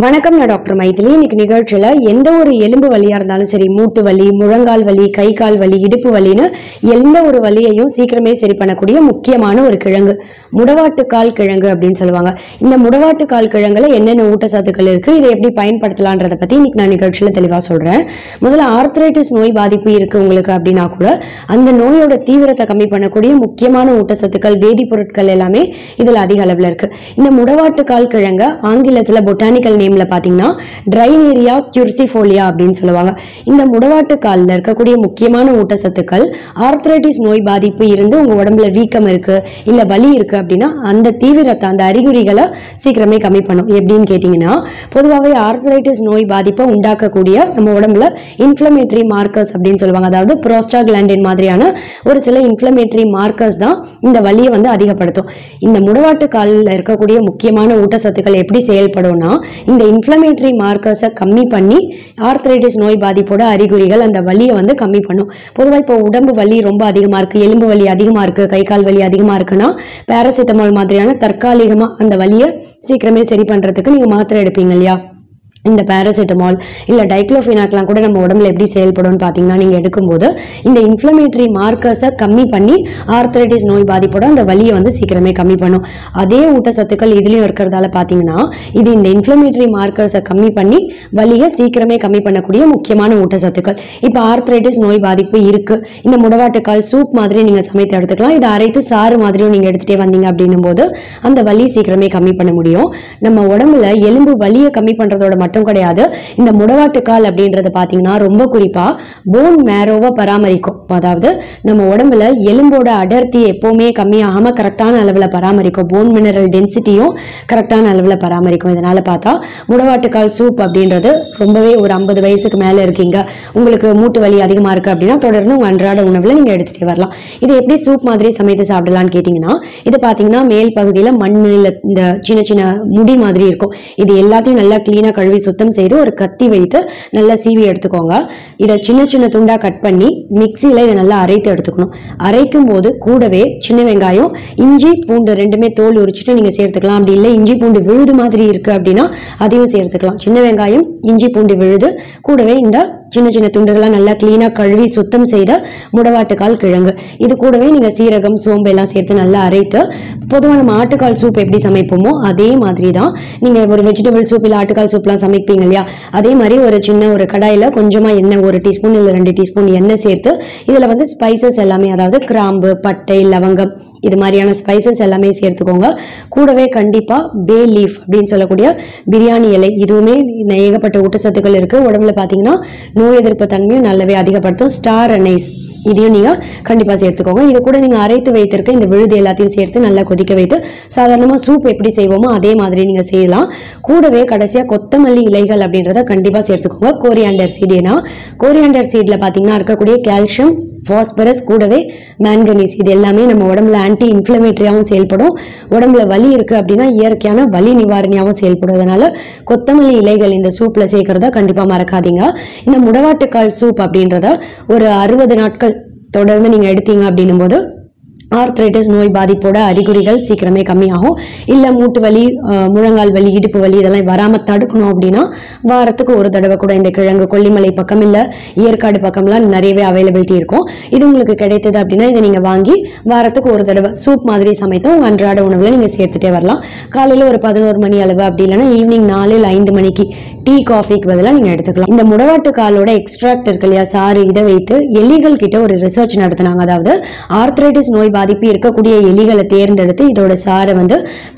வணக்கம், நான் டாக்டர் மைதிலி. இன்னைக்கு நிகழ்ச்சியில எந்த ஒரு எலும்பு வலியா இருந்தாலும் சரி, மூட்டு வலி, முழங்கால் வலி, கை கால் வலி, இடுப்பு வலின்னு எந்த ஒரு வலியையும் சீக்கிரமே சரி பண்ணக்கூடிய முக்கியமான ஒரு கிழங்கு முடவாட்டுக்கால் கிழங்கு அப்படின்னு சொல்லுவாங்க. இந்த முடவாட்டுக்கால் கிழங்குல என்னென்ன ஊட்டச்சத்துக்கள் இருக்கு, இதை எப்படி பயன்படுத்தலான்றத பத்தி இன்னைக்கு நான் நிகழ்ச்சியில தெளிவா சொல்றேன். முதல்ல ஆர்த்ரைட்டிஸ் நோய் பாதிப்பு இருக்கு உங்களுக்கு அப்படின்னா கூட அந்த நோயோட தீவிரத்தை கம்மி பண்ணக்கூடிய முக்கியமான ஊட்டச்சத்துக்கள், வேதிப்பொருட்கள் எல்லாமே இதுல அதிக அளவுல இருக்கு. இந்த முடவாட்டுக்கால் கிழங்க ஆங்கிலத்துல பொட்டானிக்கல் நேம்ல பாத்தீங்கன்னா ட்ரைனேரியா கியூர்சிஃபோலியா அப்படின்னு சொல்லுவாங்க. இந்த முடவாட்டுக்கால்ல இருக்கக்கூடிய முக்கியமான ஊட்டச்சத்துக்கள் ஆர்த்ரைட்டிஸ் நோய் பாதிப்பு இருந்து உங்க உடம்புல வீக்கம் இருக்கு இல்ல வலி இருக்கு அப்படின்னா அந்த தீவிரத்தை, அந்த அறிகுறிகளை சீக்கிரமே கம்மி பண்ணும். எப்படின்னு கேட்டீங்கன்னா, பொதுவாகவே ஆர்த்ரைட்டிஸ் நோய் பாதிப்பை உண்டாக்கக்கூடிய நம்ம உடம்புல இன்ஃப்ளமேட்டரி மார்க்கர்ஸ் அப்படின்னு சொல்லுவாங்க. அதாவது புரோஸ்டாகிலாண்டின் மாதிரியான ஒரு சில இன்ஃப்ளமேட்டரி மார்க்கர்ஸ் தான் இந்த வலியை அதிகப்படுத்தும். இந்த முடவாட்டுக்காலில் இருக்கக்கூடிய முக்கியமான ஊட்டச்சத்துக்கள் எப்படி செயல்படும்னா, இந்த இன்ஃப்ளமேட்டரி மார்க்கர்ஸை கம்மி பண்ணி ஆர்த்ரைட்டிஸ் நோய் பாதிப்போட அறிகுறிகள், அந்த வலியை கம்மி பண்ணும். பொதுவாக இப்போ உடம்பு வலி ரொம்ப அதிகமா இருக்கு, எலும்பு வலி அதிகமா இருக்கு, கை கால் வலி அதிகமா இருக்குன்னா பேராசிட்டமால் மாதிரியான தற்காலிகமா அந்த வலியை சீக்கிரமே சரி பண்றதுக்கு நீங்க மாத்திரை எடுப்பீங்க இல்லையா? இந்த பேராசிட்டமால் இல்ல டைக்ளோஃபினாக்லாம் கூட நம்ம உடம்புல எப்படி செயல்படும் பாத்தீங்கன்னா, நீங்க எடுக்கும்போது இந்த இன்ஃப்ளமேட்டரி மார்க்கர்ஸை கம்மி பண்ணி ஆர்த்ரைட்டிஸ் நோய் பாதிப்போட அந்த வலியை சீக்கிரமே கம்மி பண்ணும். அதே ஊட்டச்சத்துக்கள் இதுலயும் இருக்கிறதால பாத்தீங்கன்னா, இது இந்த இன்ஃப்ளமேட்டரி மார்க்கர்ஸை கம்மி பண்ணி வலியை சீக்கிரமே கம்மி பண்ணக்கூடிய முக்கியமான ஊட்டச்சத்துக்கள். இப்ப ஆர்த்ரைட்டிஸ் நோய் பாதிப்பு இருக்கு, இந்த முடவாட்டுக்கால் சூப் மாதிரி நீங்க சமைத்து எடுத்துக்கலாம். இதை அரைத்து சாறு மாதிரியும் நீங்க எடுத்துட்டே வந்தீங்க அப்படின்னும் போது அந்த வலி சீக்கிரமே கம்மி பண்ண முடியும். நம்ம உடம்புல எலும்பு வலியை கம்மி பண்றதோட மட்டும் கிடையாது, இந்த முடவாட்டுக்கால் அப்படின்றது பாத்தீங்கன்னா ரொம்ப குறிப்பா போன் மேரோவை பராமரிக்கும். அதாவது நம்ம உடம்புல எலும்போட அடர்த்தி எப்பவுமே கம்மியாகாம கரெக்டான அளவுல பராமரிக்கும். போன் மினரல் டென்சிட்டியும் கரெக்டான அளவுல பராமரிக்கும். இதனால பார்த்தா முடவாட்டுக்கால் சூப் அப்படின்றது ரொம்பவே, ஒரு 50 வயசுக்கு மேல இருக்கீங்க, உங்களுக்கு மூட்டு வலி அதிகமா இருக்கு அப்படின்னா தொடர்ந்து உங்க அன்றாட உணவுல நீங்க எடுத்துட்டே வரலாம். இது எப்படி சூப் மாதிரி சமைத்து சாப்பிடலாம்னு கேட்டீங்கன்னா, இது பாத்தீங்கன்னா மேல் பகுதியில மண்ணு இல்ல இந்த சின்ன சின்ன முடி மாதிரி இருக்கும். இது எல்லாத்தையும் நல்லா கிளீனா கழுவி சுத்தம் செய்து ஒரு கத்தி வைத்து நல்லா சீவி எடுத்துக்கோங்க. இதை சின்ன சின்ன துண்டா கட் பண்ணி மிக்சியில இதை நல்லா அரைத்து எடுத்துக்கணும். அரைக்கும் போது கூடவே சின்ன வெங்காயம், இஞ்சி பூண்டு ரெண்டுமே தோல் உரிச்சிட்டு நீங்க சேர்த்துக்கலாம். அப்படி இல்லை இஞ்சி பூண்டு விழுது மாதிரி இருக்கு அப்படின்னா அதையும் சேர்த்துக்கலாம். சின்ன வெங்காயம், இஞ்சி பூண்டு விழுது, கூடவே இந்த சின்ன சின்ன துண்டுகளா நல்லா கிளீனா கழுவி சுத்தம் செய்த முடவாட்டுக்கால் கிழங்கு, இது கூடவே நீங்க சீரகம், சோம்பு எல்லாம் சேர்த்து நல்லா அரைத்து, பொதுவாக நம்ம ஆட்டுக்கால் சூப் எப்படி சமைப்போமோ அதே மாதிரி தான் நீங்க ஒரு வெஜிடபிள் சூப் இல்ல ஆட்டுக்கால் சூப்லாம் சமைப்பீங்க இல்லையா, அதே மாதிரி ஒரு சின்ன ஒரு கடாயில கொஞ்சமா எண்ணெய், 1 டீஸ்பூன் இல்ல 2 டீஸ்பூன் எண்ணெய் சேர்த்து இதுல ஸ்பைசஸ் எல்லாமே, அதாவது கிராம்பு, பட்டை, லவங்கம், இது மாதிரியான ஸ்பைசஸ் எல்லாமே சேர்த்துக்கோங்க. கூடவே கண்டிப்பா பே லீஃப் அப்படின்னு சொல்லக்கூடிய பிரியாணி இலை, இதுவுமே ஏகப்பட்ட ஊட்டச்சத்துக்கள் இருக்கு. உடம்புல பாத்தீங்கன்னா நோய் எதிர்ப்பு தன்மையும் நல்லாவே அதிகப்படுத்தும். ஸ்டார் அனைஸ், இதையும் நீங்க கண்டிப்பா சேர்த்துக்கோங்க. இது கூட நீங்க அரைத்து வைத்திருக்க இந்த விழுது எல்லாத்தையும் சேர்த்து நல்லா கொதிக்க வைத்து சாதாரணமா சூப் எப்படி செய்வோமோ அதே மாதிரி நீங்க செய்யலாம். கூடவே கடைசியா கொத்தமல்லி இலைகள் அப்படின்றத கண்டிப்பா சேர்த்துக்கோங்க. கோரியாண்டர் சீட், ஏன்னா கோரியாண்டர் சீட்ல பாத்தீங்கன்னா இருக்கக்கூடிய கால்சியம், பாஸ்பரஸ், கூடவே மேங்கனீஸ், இது எல்லாமே நம்ம உடம்புல ஆன்டி இன்ஃப்ளமேட்டரியாவும் செயல்படும். உடம்புல வலி இருக்கு அப்படின்னா இயற்கையான வலி நிவாரணியாவும் செயல்படும். அதனால கொத்தமல்லி இலைகள் இந்த சூப்ல சேர்க்கறத கண்டிப்பா மறக்காதீங்க. இந்த முடவாட்டுக்கால் சூப் அப்படின்றத ஒரு 60 நாட்கள் தொடர்ந்து நீங்க எடுத்தீங்க அப்படின்னும் போது ஆர்த்ரைட்டிஸ் நோய் பாதிப்போட அறிகுறிகள் சீக்கிரமே கம்மியாகும். இல்ல மூட்டு வலி, முழங்கால் வலி, இடுப்பு வலி இதெல்லாம் வராம தடுக்கணும் அப்படின்னா வாரத்துக்கு ஒரு தடவை கூட இந்த கிழங்கு கொல்லிமலை பக்கம் இல்ல ஏற்காடு பக்கம்லாம் நிறையவே அவைலபிலிட்டி இருக்கும். இது உங்களுக்கு கிடைத்தது அப்படின்னா இதை நீங்க வாங்கி வாரத்துக்கு ஒரு தடவை சூப் மாதிரி சமைத்து உங்க அன்றாட உணவுல நீங்க சேர்த்துட்டே வரலாம். காலையில ஒரு 11 மணி அளவு, அப்படி இல்லைன்னா ஈவினிங் 4 இல்ல 5 மணிக்கு டீ காஃபிக்கு பதிலாக நீங்க எடுத்துக்கலாம். இந்த முடவாட்டுக்காலோட எக்ஸ்ட்ராக்ட் இருக்கு இல்லையா, சாறு, இதை வைத்து எலிகள் கிட்ட ஒரு ரிசர்ச் நடத்தினாங்க. அதாவது ஆர்த்ரைட்டிஸ் நோய் பாதிப்பு இருக்கக்கூடிய எலிகளை தேர்ந்தெடுத்து இதோட சாரை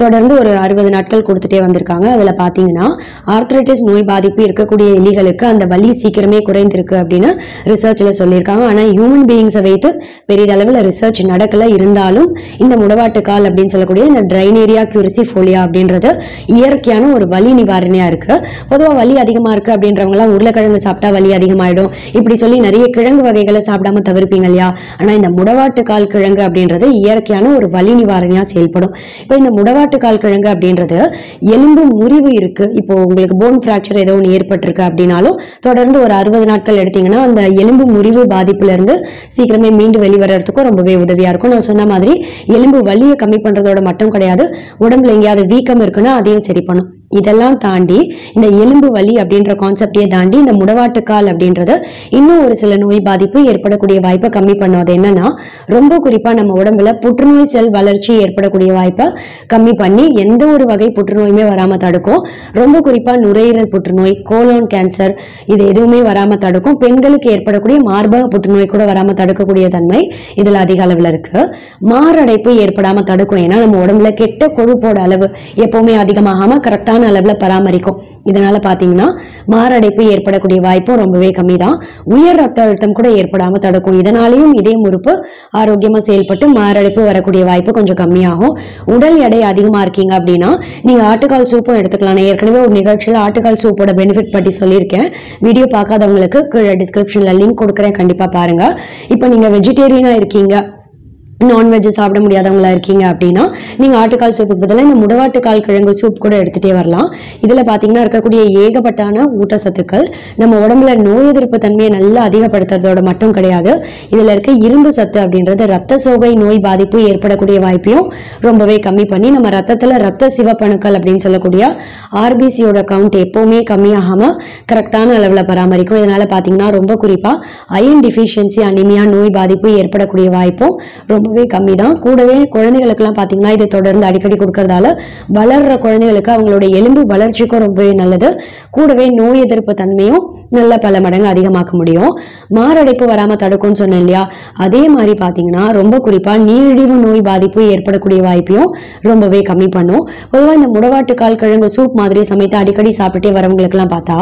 தொடர்ந்து ஒரு 60 நாட்கள் கொடுத்துட்டே வந்திருக்காங்க. அதுல பாத்தீங்கன்னா ஆர்த்ரைட்டிஸ் நோய் பாதிப்பு இருக்கக்கூடிய எலிகளுக்கு அந்த வலி சீக்கிரமே குறைந்திருக்கு அப்படின்னு ரிசர்ச்ல சொல்லியிருக்காங்க. ஆனா ஹியூமன் பீயிங்ஸை வைத்து பெரிதளவில் ரிசர்ச் நடக்கல. இருந்தாலும் இந்த முடவாட்டுக்கால் அப்படின்னு சொல்லக்கூடிய இந்த ட்ரைனேரியா கியூரிசிஃபோலியா அப்படின்றது இயற்கையான ஒரு வலி நிவாரணியா இருக்கு. பொதுவாக வலி அதிகமா இருக்கு அப்படின்றவங்க எல்லாம் உருளைக்கிழங்கு சாப்பிட்டா வலி அதிகமாயிடும் இப்படி சொல்லி நிறைய கிழங்கு வகைகளை சாப்பிடாம தவிர்ப்பீங்க இல்லையா. ஆனா இந்த முடவாட்டுக்கால் கிழங்கு அப்படின்றது இயற்கையான ஒரு வலி நிவாரணியா செயல்படும். இப்போ இந்த முடவாட்டுக்கால் கிழங்கு அப்படின்றது எலும்பு முறிவு இருக்கு, இப்போ உங்களுக்கு போன் பிராக்சர் ஏதோ ஒன்று ஏற்பட்டிருக்கு அப்படின்னாலும் தொடர்ந்து ஒரு 60 நாட்கள் எடுத்தீங்கன்னா அந்த எலும்பு முறிவு பாதிப்புல இருந்து சீக்கிரமே மீண்டு வெளிவரத்துக்கும் ரொம்பவே உதவியா இருக்கும். நான் சொன்ன மாதிரி எலும்பு வலியை கம்மி பண்றதோட மட்டும் கிடையாது, உடம்புல எங்கேயாவது வீக்கம் இருக்குன்னா அதையும் சரி பண்ணும். இதெல்லாம் தாண்டி இந்த எலும்பு வலி அப்படின்ற கான்செப்டையே தாண்டி இந்த முடவாட்டுக்கால் அப்படின்றது இன்னும் ஒரு சில நோய் பாதிப்பு ஏற்படக்கூடிய வாய்ப்பை கம்மி பண்ணுவது என்னன்னா, ரொம்ப குறிப்பா நம்ம உடம்புல புற்றுநோய் செல் வளர்ச்சி ஏற்படக்கூடிய வாய்ப்பை கம்மி பண்ணி எந்த ஒரு வகை புற்றுநோயுமே வராம தடுக்கும். ரொம்ப குறிப்பா நுரையீரல் புற்றுநோய், கோலோன் கேன்சர் இது எதுவுமே வராம தடுக்கும். பெண்களுக்கு ஏற்படக்கூடிய மார்பக புற்றுநோய் கூட வராம தடுக்கக்கூடிய தன்மை இதுல அதிக அளவுல இருக்கு. மாரடைப்பு ஏற்படாம தடுக்கும். ஏன்னா நம்ம உடம்புல கெட்ட கொழுப்போட அளவு எப்பவுமே அதிகமாகாம கரெக்டான அளவுல பராமரிக்கும். இதனால பாத்தீங்கன்னா மாரடைப்பு ஏற்படக்கூடிய வாய்ப்பும் ரொம்பவே கம்மி தான். உயர் ரத்த அழுத்தம் கூட ஏற்படாம தடுக்கும். இதனாலையும் இதயம் உறுப்பு ஆரோக்கியமா செயல்பட்டு மாரடைப்பு வரக்கூடிய வாய்ப்பு கொஞ்சம் கம்மியாகும். உடல் எடை அதிகமா இருக்கீங்க அப்படின்னா நீங்க ஆட்டுக்கால் சூப்பும் எடுத்துக்கலாம். நான் ஏற்கனவே ஒரு நிகழ்ச்சியில ஆட்டுக்கால் சூப்போட பெனிஃபிட் பற்றி சொல்லியிருக்கேன். வீடியோ பார்க்காதவங்களுக்கு கீழே டிஸ்கிரிப்ஷன்ல லிங்க் கொடுக்குறேன், கண்டிப்பா பாருங்க. இப்ப நீங்க வெஜிடேரியனா இருக்கீங்க, நான்வெஜ் சாப்பிட முடியாதவங்களா இருக்கீங்க அப்படின்னா நீங்க ஆட்டுக்கால் சூப்புக்கு பதிலாக இந்த முடவாட்டுக்கால் கிழங்கு சூப் கூட எடுத்துட்டே வரலாம். இதுல பாத்தீங்கன்னா இருக்கக்கூடிய ஏகப்பட்டான ஊட்டச்சத்துக்கள் நம்ம உடம்புல நோய் எதிர்ப்பு தன்மையை நல்லா அதிகப்படுத்துறதோட மட்டும் கிடையாது, இதுல இருக்க இரும்பு சத்து அப்படின்றது ரத்த சோகை நோய் பாதிப்பு ஏற்படக்கூடிய வாய்ப்பையும் ரொம்பவே கம்மி பண்ணி நம்ம ரத்தத்துல ரத்த சிவப்பணுக்கள் அப்படின்னு சொல்லக்கூடிய ஆர்பிசியோட கவுண்ட் எப்பவுமே கம்மியாகாம கரெக்டான அளவுல பராமரிக்கும். இதனால பாத்தீங்கன்னா ரொம்ப குறிப்பா அயன் டிஃபிஷியன்சி அனிமியா நோய் பாதிப்பு ஏற்படக்கூடிய வாய்ப்பும் ரொம்பவே கம்மி தான். கூடவே குழந்தைகளுக்கு எல்லாம் பாத்தீங்கன்னா இதை தொடர்ந்து அடிக்கடி கொடுக்கறதால வளர்ற குழந்தைகளுக்கு அவங்களோட எலும்பு வளர்ச்சிக்கும் ரொம்பவே நல்லது. கூடவே நோய் எதிர்ப்பு தன்மையும் நல்ல பல மடங்கு அதிகமாக்க முடியும். மாரடைப்பு வராம தடுக்கும்னு சொன்னேன் இல்லையா, அதே மாதிரி பாத்தீங்கன்னா ரொம்ப குறிப்பா நீரிழிவு நோய் பாதிப்பு ஏற்படக்கூடிய வாய்ப்பையும் ரொம்பவே கம்மி பண்ணும். பொதுவாக இந்த முடவாட்டுக்கால் கிழங்கு சூப் மாதிரி சமைத்து அடிக்கடி சாப்பிட்டே வரவங்களுக்கு எல்லாம் பார்த்தா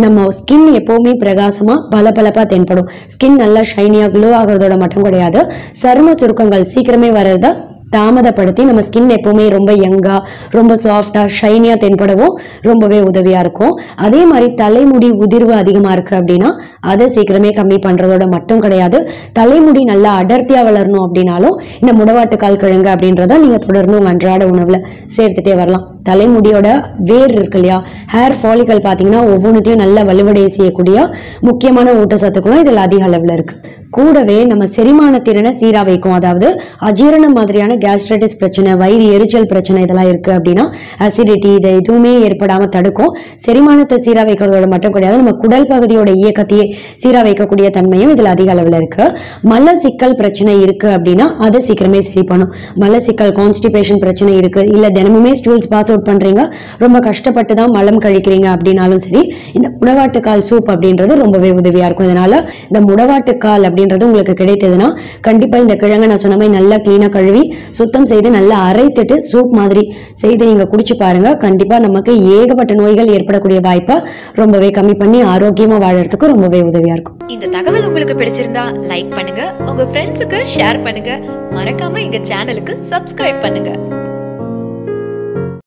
நம்ம ஸ்கின் எப்பவுமே பிரகாசமா பளபளப்பா தென்படும். ஸ்கின் நல்லா ஷைனியா க்ளோ ஆகுறதோட மட்டும் கிடையாது, சரும சுருக்கங்கள் சீக்கிரமே வர்றத தாமதப்படுத்தி நம்ம ஸ்கின் எப்பவுமே ரொம்ப யங்கா ரொம்ப சாஃப்டா ஷைனியா தென்படவும் ரொம்பவே உதவியா இருக்கும். அதே மாதிரி தலைமுடி உதிர்வு அதிகமா இருக்கு அப்படின்னா அதை சீக்கிரமே கம்மி பண்றதோட மட்டும் கிடையாது, தலைமுடி நல்லா அடர்த்தியா வளரணும் அப்படின்னாலும் இந்த முடவாட்டுக்கால் கிழங்கு அப்படின்றத நீங்க தொடர்ந்து உங்க அன்றாட உணவுல சேர்த்துட்டே வரலாம். தலைமுடியோட வேர் இருக்கு இல்லையா, ஹேர் ஃபாலிக்கல் பாத்தீங்கன்னா ஒவ்வொன்றுத்தையும் நல்ல வலுவடைய செய்யக்கூடிய முக்கியமான ஊட்டச்சத்துக்களும் இதுல அதிக அளவுல இருக்கு. கூடவே நம்ம செரிமான திறனை சீரா வைக்கும். அதாவது அஜீரணம் மாதிரியான கேஸ்ட்ரைட்டிஸ் பிரச்சனை, வயிறு எரிச்சல் பிரச்சனை இதெல்லாம் இருக்கு அப்படின்னா அசிடிட்டி இதை எதுவுமே ஏற்படாம தடுக்கும். செரிமானத்தை சீரா வைக்கிறதோட மட்டும் கிடையாது, நம்ம குடல் பகுதியோட இயக்கத்தையே சீரா வைக்கக்கூடிய தன்மையும் இதுல அதிக அளவுல இருக்கு. மலச்சிக்கல் பிரச்சனை இருக்கு அப்படின்னா அதை சீக்கிரமே சரி பண்ணும். மலச்சிக்கல் கான்ஸ்டிபேஷன் பிரச்சனை இருக்கு, இல்ல தினமுமே ஸ்டூல்ஸ் பாஸ் அவுட் பண்றீங்க, ரொம்ப கஷ்டப்பட்டு தான் மலம் கழிக்கிறீங்க அப்படின்னாலும் சரி இந்த முடவாட்டுக்கால் சூப் அப்படின்றது ரொம்பவே உதவியா இருக்கும். இதனால இந்த முடவாட்டுக்கால் அப்படின்றது உங்களுக்கு கிடைத்ததுன்னா கண்டிப்பா இந்த கிழங்கை நான் சொன்ன மாதிரி நல்லா கிளீனா கழுவி சுத்தம் செய்து நல்லா அரைத்துட்டு சூப் மாதிரி செய்து நீங்க குடிச்சு பாருங்க. கண்டிப்பா நமக்கு ஏகப்பட்ட நோய்கள் ஏற்படக்கூடிய வாய்ப்பை ரொம்பவே கம்மி பண்ணி ஆரோக்கியமா வாழறதுக்கு ரொம்பவே உதவியா இருக்கும். இந்த தகவல் உங்களுக்கு பிடிச்சிருந்தா லைக் பண்ணுங்க, உங்க ஃப்ரெண்ட்ஸுக்கு ஷேர் பண்ணுங்க, மறக்காம எங்க சேனலுக்கு சப்ஸ்கிரைப் பண்ணுங்க.